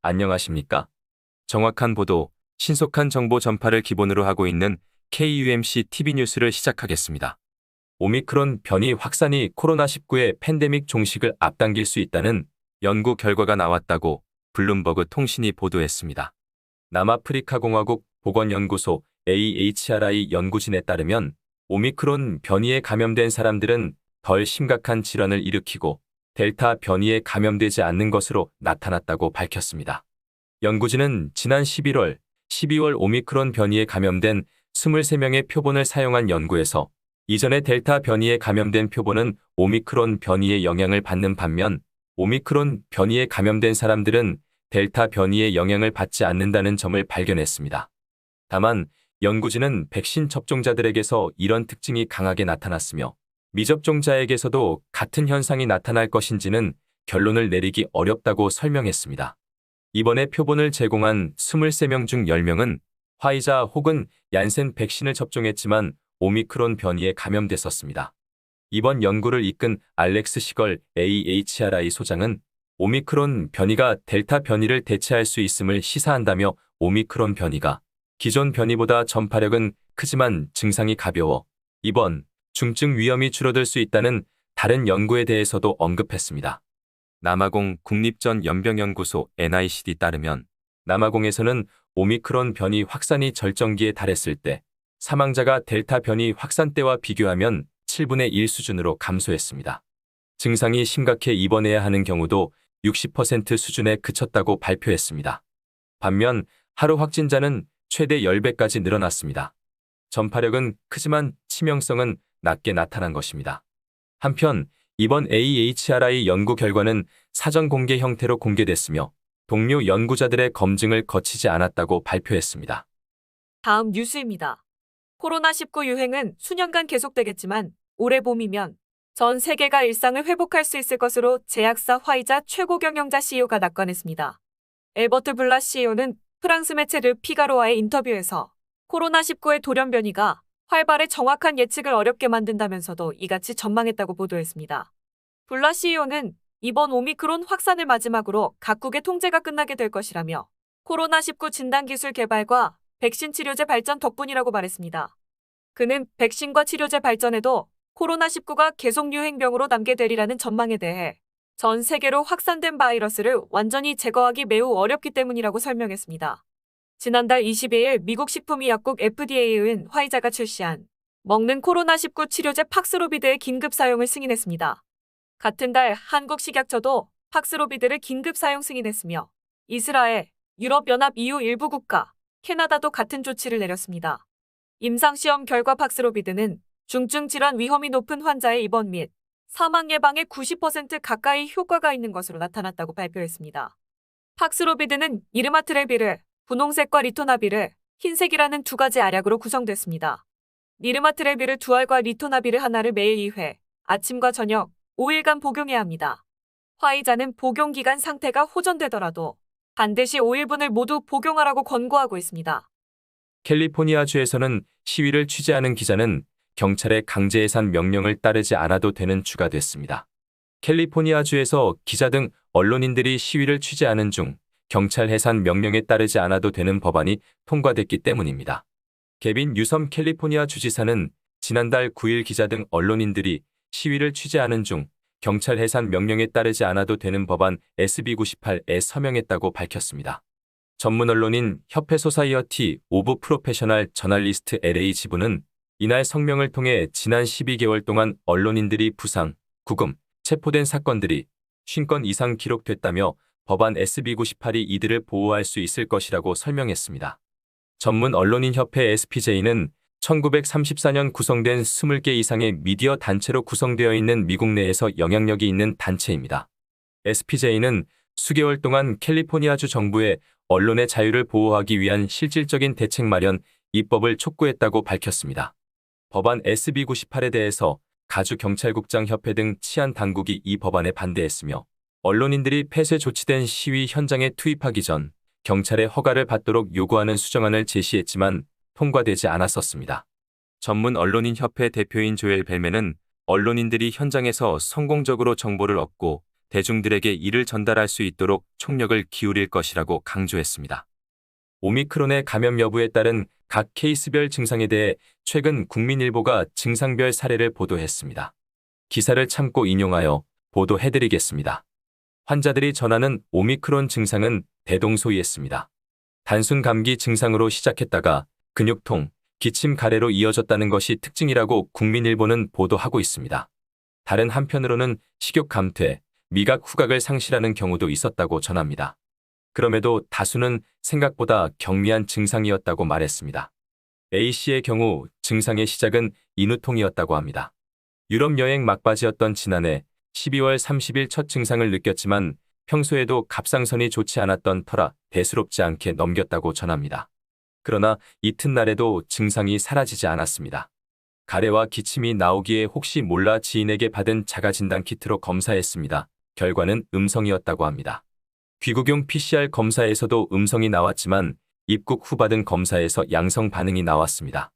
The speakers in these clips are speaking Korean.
안녕하십니까? 정확한 보도, 신속한 정보 전파를 기본으로 하고 있는 KUMC TV 뉴스를 시작하겠습니다. 오미크론 변이 확산이 코로나19의 팬데믹 종식을 앞당길 수 있다는 연구 결과가 나왔다고 블룸버그 통신이 보도했습니다. 남아프리카 공화국 보건연구소 AHRI 연구진에 따르면 오미크론 변이에 감염된 사람들은 덜 심각한 질환을 일으키고 델타 변이에 감염되지 않는 것으로 나타났다고 밝혔습니다. 연구진은 지난 11월, 12월 오미크론 변이에 감염된 23명의 표본을 사용한 연구에서 이전의 델타 변이에 감염된 표본은 오미크론 변이의 영향을 받는 반면 오미크론 변이에 감염된 사람들은 델타 변이의 영향을 받지 않는다는 점을 발견했습니다. 다만 연구진은 백신 접종자들에게서 이런 특징이 강하게 나타났으며 미접종자에게서도 같은 현상이 나타날 것인지는 결론을 내리기 어렵다고 설명했습니다. 이번에 표본을 제공한 23명 중 10명은 화이자 혹은 얀센 백신을 접종했지만 오미크론 변이에 감염됐었습니다. 이번 연구를 이끈 알렉스 시걸 AHRI 소장은 오미크론 변이가 델타 변이를 대체할 수 있음을 시사한다며 오미크론 변이가 기존 변이보다 전파력은 크지만 증상이 가벼워 입원, 중증 위험이 줄어들 수 있다는 다른 연구에 대해서도 언급했습니다. 남아공 국립전염병연구소 NICD 따르면 남아공에서는 오미크론 변이 확산이 절정기에 달했을 때 사망자가 델타 변이 확산 때와 비교하면 7분의 1 수준으로 감소했습니다. 증상이 심각해 입원해야 하는 경우도 60% 수준에 그쳤다고 발표했습니다. 반면 하루 확진자는 최대 10배까지 늘어났습니다. 전파력은 크지만 치명성은 낮게 나타난 것입니다. 한편 이번 AHRI 연구 결과는 사전 공개 형태로 공개됐으며 동료 연구자들의 검증을 거치지 않았다고 발표했습니다. 다음 뉴스입니다. 코로나19 유행은 수년간 계속되겠지만 올해 봄이면 전 세계가 일상을 회복할 수 있을 것으로 제약사 화이자 최고 경영자 CEO가 낙관했습니다. 엘버트 블라 CEO는 프랑스 매체 르 피가로와의 인터뷰에서 코로나19의 돌연 변이가 활발해 정확한 예측을 어렵게 만든다면서도 이같이 전망했다고 보도했습니다. 블라 CEO는 이번 오미크론 확산을 마지막으로 각국의 통제가 끝나게 될 것이라며 코로나19 진단기술 개발과 백신 치료제 발전 덕분이라고 말했습니다. 그는 백신과 치료제 발전에도 코로나19가 계속 유행병으로 남게 되리라는 전망에 대해 전 세계로 확산된 바이러스를 완전히 제거하기 매우 어렵기 때문이라고 설명했습니다. 지난달 22일 미국 식품의약국 FDA에 의한 화이자가 출시한 먹는 코로나19 치료제 팍스로비드의 긴급 사용을 승인했습니다. 같은 달 한국식약처도 팍스로비드를 긴급 사용 승인했으며 이스라엘, 유럽연합 EU 일부 국가, 캐나다도 같은 조치를 내렸습니다. 임상시험 결과 팍스로비드는 중증 질환 위험이 높은 환자의 입원 및 사망 예방에 90% 가까이 효과가 있는 것으로 나타났다고 발표했습니다. 팍스로비드는 니르마트레비르, 분홍색과 리토나비르, 흰색이라는 두 가지 알약으로 구성됐습니다. 니르마트레비르 2알과 리토나비르 하나를 매일 2회, 아침과 저녁, 5일간 복용해야 합니다. 화이자는 복용기간 상태가 호전되더라도 반드시 5일분을 모두 복용하라고 권고하고 있습니다. 캘리포니아주에서는 시위를 취재하는 기자는 경찰의 강제 해산 명령을 따르지 않아도 되는 주가 됐습니다. 캘리포니아주에서 기자 등 언론인들이 시위를 취재하는 중 경찰 해산 명령에 따르지 않아도 되는 법안이 통과됐기 때문입니다. 개빈 뉴섬 캘리포니아 주지사는 지난달 9일 기자 등 언론인들이 시위를 취재하는 중 경찰 해산 명령에 따르지 않아도 되는 법안 SB98에 서명했다고 밝혔습니다. 전문 언론인 협회 소사이어티 오브 프로페셔널 저널리스트 LA 지부는 이날 성명을 통해 지난 12개월 동안 언론인들이 부상, 구금, 체포된 사건들이 50건 이상 기록됐다며 법안 SB98이 이들을 보호할 수 있을 것이라고 설명했습니다. 전문 언론인 협회 SPJ는 1934년 구성된 20개 이상의 미디어 단체로 구성되어 있는 미국 내에서 영향력이 있는 단체입니다. SPJ는 수개월 동안 캘리포니아주 정부에 언론의 자유를 보호하기 위한 실질적인 대책 마련, 입법을 촉구했다고 밝혔습니다. 법안 SB98에 대해서 가주경찰국장 협회 등 치안 당국이 이 법안에 반대했으며 언론인들이 폐쇄 조치된 시위 현장에 투입하기 전 경찰의 허가를 받도록 요구하는 수정안을 제시했지만 통과되지 않았었습니다. 전문 언론인 협회 대표인 조엘 벨맨은 언론인들이 현장에서 성공적으로 정보를 얻고 대중들에게 이를 전달할 수 있도록 총력을 기울일 것이라고 강조했습니다. 오미크론의 감염 여부에 따른 각 케이스별 증상에 대해 최근 국민일보가 증상별 사례를 보도했습니다. 기사를 참고 인용하여 보도해드리겠습니다. 환자들이 전하는 오미크론 증상은 대동소이했습니다. 단순 감기 증상으로 시작했다가 근육통, 기침 가래로 이어졌다는 것이 특징이라고 국민일보는 보도하고 있습니다. 다른 한편으로는 식욕 감퇴, 미각 후각을 상실하는 경우도 있었다고 전합니다. 그럼에도 다수는 생각보다 경미한 증상이었다고 말했습니다. A씨의 경우 증상의 시작은 인후통이었다고 합니다. 유럽 여행 막바지였던 지난해 12월 30일 첫 증상을 느꼈지만 평소에도 갑상선이 좋지 않았던 터라 대수롭지 않게 넘겼다고 전합니다. 그러나 이튿날에도 증상이 사라지지 않았습니다. 가래와 기침이 나오기에 혹시 몰라 지인에게 받은 자가진단 키트로 검사했습니다. 결과는 음성이었다고 합니다. 귀국용 PCR 검사에서도 음성이 나왔지만 입국 후 받은 검사에서 양성 반응이 나왔습니다.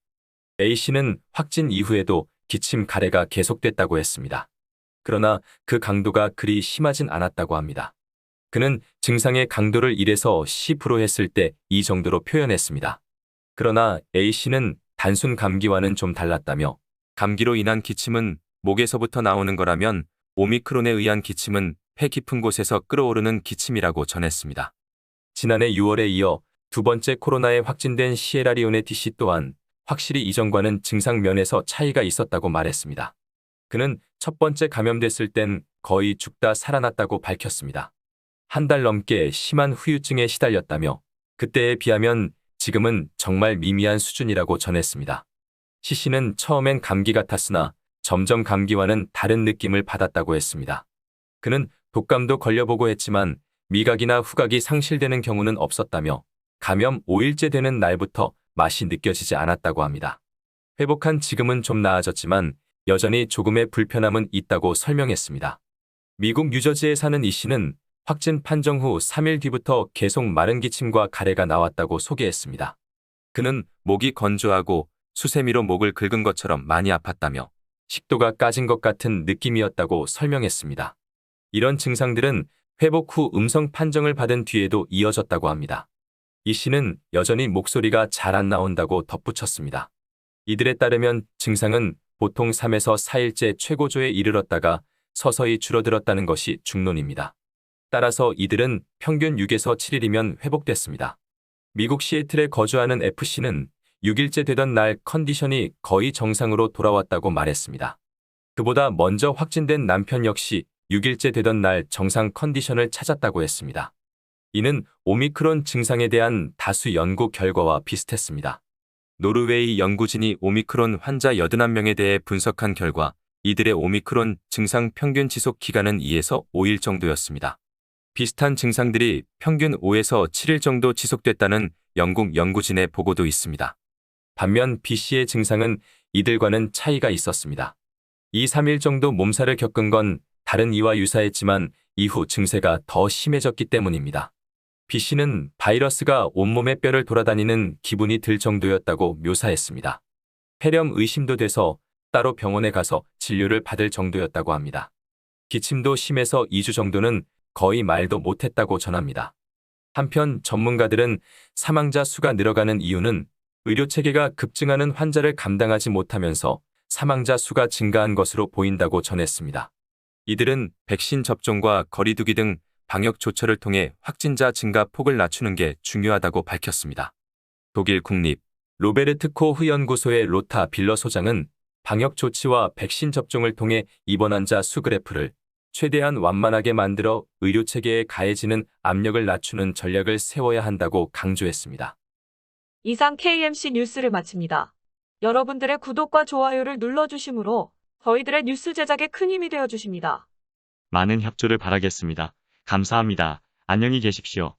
A씨는 확진 이후에도 기침 가래가 계속됐다고 했습니다. 그러나 그 강도가 그리 심하진 않았다고 합니다. 그는 증상의 강도를 1에서 10% 했을 때 이 정도로 표현했습니다. 그러나 A씨는 단순 감기와는 좀 달랐다며 감기로 인한 기침은 목에서부터 나오는 거라면 오미크론에 의한 기침은 폐 깊은 곳에서 끓어오르는 기침이라고 전했습니다. 지난해 6월에 이어 두 번째 코로나에 확진된 시에라리온의 D씨 또한 확실히 이전과는 증상 면에서 차이가 있었다고 말했습니다. 그는 첫 번째 감염됐을 땐 거의 죽다 살아났다고 밝혔습니다. 한 달 넘게 심한 후유증에 시달렸다며 그때에 비하면 지금은 정말 미미한 수준이라고 전했습니다. C씨는 처음엔 감기 같았으나 점점 감기와는 다른 느낌을 받았다고 했습니다. 그는 독감도 걸려보고 했지만 미각이나 후각이 상실되는 경우는 없었다며 감염 5일째 되는 날부터 맛이 느껴지지 않았다고 합니다. 회복한 지금은 좀 나아졌지만 여전히 조금의 불편함은 있다고 설명했습니다. 미국 뉴저지에 사는 이 씨는 확진 판정 후 3일 뒤부터 계속 마른 기침과 가래가 나왔다고 소개했습니다. 그는 목이 건조하고 수세미로 목을 긁은 것처럼 많이 아팠다며 식도가 까진 것 같은 느낌이었다고 설명했습니다. 이런 증상들은 회복 후 음성 판정을 받은 뒤에도 이어졌다고 합니다. 이 씨는 여전히 목소리가 잘 안 나온다고 덧붙였습니다. 이들에 따르면 증상은 보통 3에서 4일째 최고조에 이르렀다가 서서히 줄어들었다는 것이 중론입니다. 따라서 이들은 평균 6에서 7일이면 회복됐습니다. 미국 시애틀에 거주하는 F씨는 6일째 되던 날 컨디션이 거의 정상으로 돌아왔다고 말했습니다. 그보다 먼저 확진된 남편 역시 6일째 되던 날 정상 컨디션을 찾았다고 했습니다. 이는 오미크론 증상에 대한 다수 연구 결과와 비슷했습니다. 노르웨이 연구진이 오미크론 환자 81명에 대해 분석한 결과 이들의 오미크론 증상 평균 지속 기간은 2에서 5일 정도였습니다. 비슷한 증상들이 평균 5에서 7일 정도 지속됐다는 영국 연구진의 보고도 있습니다. 반면 B씨의 증상은 이들과는 차이가 있었습니다. 2, 3일 정도 몸살을 겪은 건 다른 이와 유사했지만 이후 증세가 더 심해졌기 때문입니다. B씨는 바이러스가 온몸의 뼈를 돌아다니는 기분이 들 정도였다고 묘사했습니다. 폐렴 의심도 돼서 따로 병원에 가서 진료를 받을 정도였다고 합니다. 기침도 심해서 2주 정도는 거의 말도 못했다고 전합니다. 한편 전문가들은 사망자 수가 늘어가는 이유는 의료체계가 급증하는 환자를 감당하지 못하면서 사망자 수가 증가한 것으로 보인다고 전했습니다. 이들은 백신 접종과 거리두기 등 방역 조처를 통해 확진자 증가 폭을 낮추는 게 중요하다고 밝혔습니다. 독일 국립 로베르트 코흐 연구소의 로타 빌러 소장은 방역 조치와 백신 접종을 통해 입원 환자 수 그래프를 최대한 완만하게 만들어 의료체계에 가해지는 압력을 낮추는 전략을 세워야 한다고 강조했습니다. 이상 KMC 뉴스를 마칩니다. 여러분들의 구독과 좋아요를 눌러주시므로 저희들의 뉴스 제작에 큰 힘이 되어주십니다. 많은 협조를 바라겠습니다. 감사합니다. 안녕히 계십시오.